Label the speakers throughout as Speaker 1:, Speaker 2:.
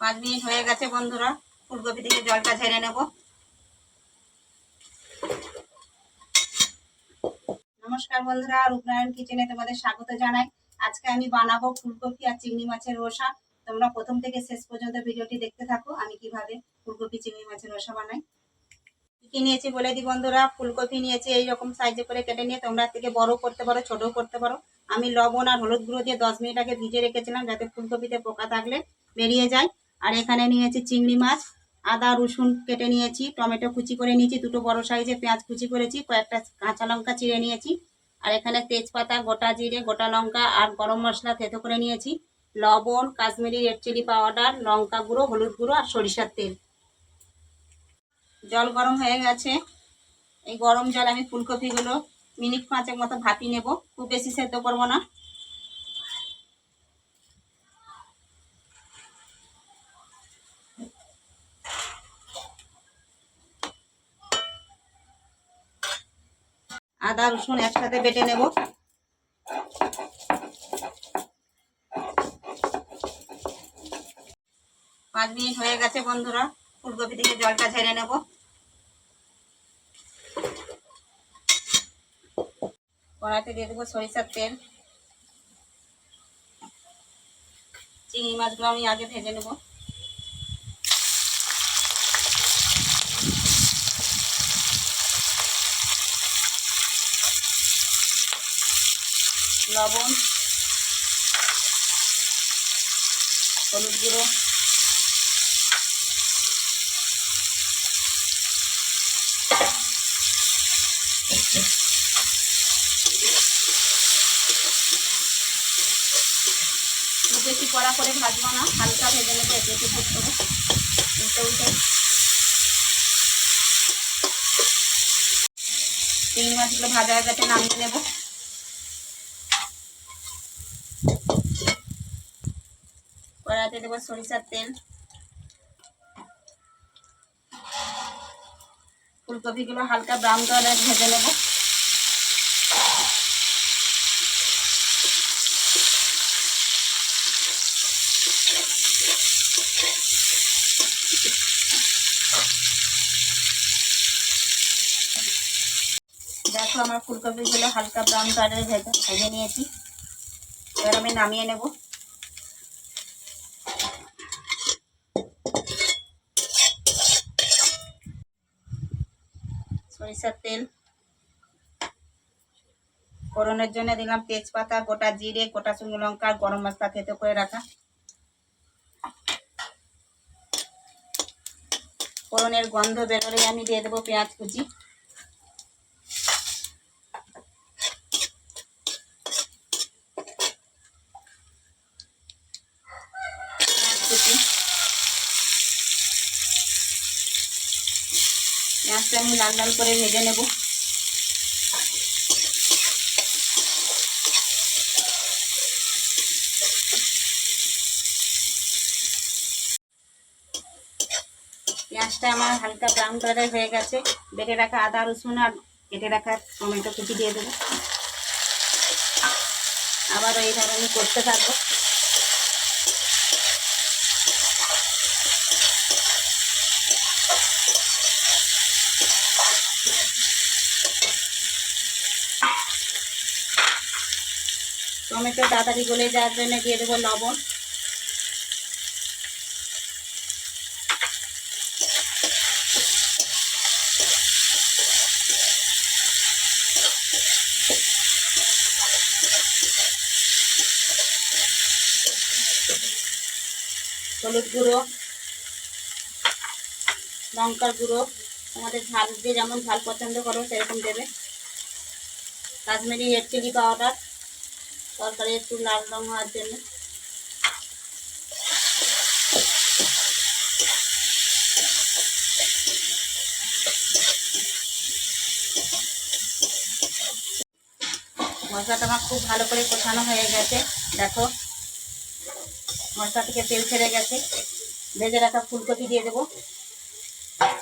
Speaker 1: 5 minute হয়ে গেছে বন্ধুরা, ফুলকপি থেকে জলটা ঝেড়ে নেব। নমস্কার বন্ধুরা, রূপনারায়ণ কিচেনে তোমাদের স্বাগত জানাই। আজকে আমি বানাবো ফুলকপি আর চিংড়ি মাছের রসা। তোমরা প্রথম থেকে শেষ পর্যন্ত ভিডিওটি দেখতে থাকো, আমি কিভাবে ফুলকপি চিংড়ি মাছের রসা বানাই। কি নিয়েছি বলে দিই বন্ধুরা। ফুলকপি নিয়েছি এইরকম সাইজে করে কেটে নিয়ে, তোমরা থেকে বড় করতে পারো, ছোটও করতে পারো। আমি লবণ আর হলুদ গুঁড়ো দিয়ে 10 মিনিট আগে ভিজে রেখেছিলাম, যাতে ফুলকপিতে পোকা থাকলে বেরিয়ে যায়। আর এখানে নিয়েছি চিংড়ি মাছ, আদা রসুন কেটে নিয়েছি, টমেটো কুচি করে নিয়েছি, দুটো বড় সাইজে পেঁয়াজ কুচি করেছি, কয়েকটা কাঁচা লঙ্কা চিড়ে নিয়েছি। আর এখানে তেজপাতা, গোটা জিরে, গোটা লঙ্কা আর গরম মশলা থেতো করে নিয়েছি। লবণ, কাশ্মীরি রেড চিলি পাউডার, লঙ্কা গুঁড়ো, হলুদ গুঁড়ো আর সরিষার তেল। জল গরম হয়ে গেছে। এই গরম জল আমি ফুলকপিগুলো মিনিট 5 মতো ভাপিয়ে নেব, খুব বেশি সেদ্ধ করবো না। আদা রসুন একসাথে বেটে নেব। পাঁচ মিনিট হয়ে গেছে বন্ধুরা, ফুলকপি থেকে জলটা ঝেড়ে নেব। কড়াইতে দিয়ে দেবো সরিষার তেল। চিংড়ি মাছগুলো আমি আগে ভেজে নেব। লবণ, হলুদ গুঁড়ো, খুব বেশি কড়া করে ভাজবো না, হালকা ভেজে নেবো, একটু একটু ফুট দেবো উল্টে উল্টে। চিংড়ি মাছগুলো ভাজা হয়ে গেছে, নামিয়ে নেব। কড়াইতে দেবো সরিষার তেল। ফুলকপিগুলো হালকা ব্রাউন কালার ভেজে নেব। দেখো আমার ফুলকপিগুলো হালকা ব্রাউন কালারে ভেজে নিয়েছি। এবার আমি নামিয়ে নেব। সরিষার তেল, ফোড়নের জন্য দিলাম তেজপাতা, গোটা জিরে, গোটা শুকনো লঙ্কা, গরম মশলা থেতো করে রাখা। ফোড়নের গন্ধ বেরোলে আমি দিয়ে দেবো পেঁয়াজ কুচি। পেঁয়াজটা আমি লাল লাল করে ভেজে নেব। পেঁয়াজটা আমার হালকা ব্রাউন কালার হয়ে গেছে। বেটে রাখা আদা রসুন আর কেটে রাখা টমেটো কুচি দিয়ে দেবো। আবার এইভাবে আমি করতে থাকবো। টমেটো তাড়াতাড়ি গলে যাওয়ার জন্য দিয়ে দেবো লবণ। হলুদ গুঁড়ো, লঙ্কার গুঁড়ো, তোমাদের ঝাল দিয়ে যেমন ঝাল পছন্দ করো সেরকম দেবে। কাশ্মীরি রেড চিলি পাউডার, তরকারি একটু লাল রং হওয়ার জন্য। মশলাটা আমার খুব ভালো করে কষানো হয়ে গেছে। দেখো মশলা থেকে তেল ছেড়ে গেছে। ভেজে রাখা ফুলকপি দিয়ে দেবো,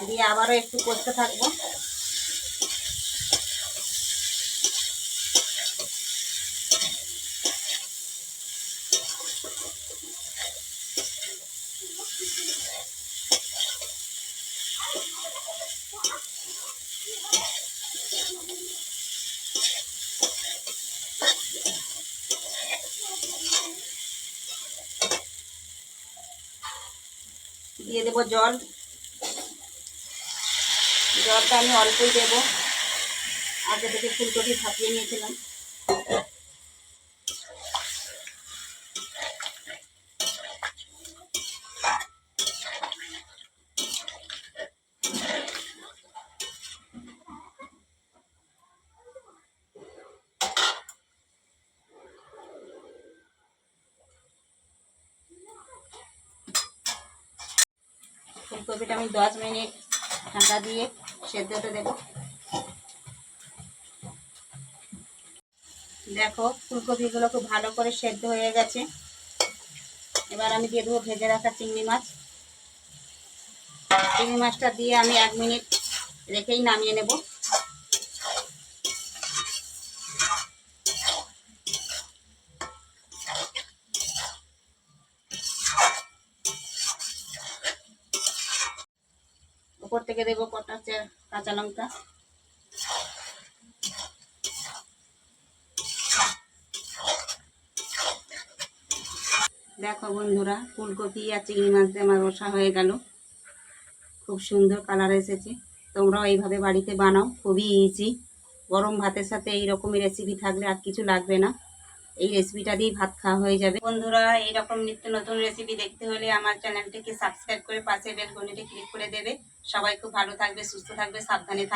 Speaker 1: দিয়ে আবারও একটু কষতে থাকবো। দিয়ে দেবো জল। জলটা আমি অল্পই দেবো, আগে থেকে ফুলকপি ভাপিয়ে নিয়েছিলাম। ফুলকপিটা আমি 10 মিনিট ঢাকা দিয়ে সেদ্ধ হতে দেবো। দেখো ফুলকপিগুলো খুব ভালো করে সেদ্ধ হয়ে গেছে। এবার আমি দিয়ে দেবো ভেজে রাখা চিংড়ি মাছ। চিংড়ি মাছটা দিয়ে আমি 1 মিনিট রেখেই নামিয়ে নেব। উপর থেকে দেবো কটা কাঁচা লঙ্কা। দেখো বন্ধুরা, ফুলকপি আর চিংড়ি মাছ দিয়ে আমার রসা হয়ে গেল। খুব সুন্দর কালার এসেছে। তোমরাও এইভাবে বাড়িতে বানাও, খুবই ইজি। গরম ভাতের সাথে এই রকমই রেসিপি থাকলে আর কিছু লাগবে না। এই রেসিপিটা দিয়ে ভাত খাওয়া হয়ে যাবে। বন্ধুরা, এইরকম নিত্য নতুন রেসিপি দেখতে হলে আমার চ্যানেলটিকে সাবস্ক্রাইব করে পাশে বেল ঘন্টিটি ক্লিক করে দেবে। সবাই খুব ভালো থাকবে, সুস্থ থাকবে, সাবধানে থাকবে।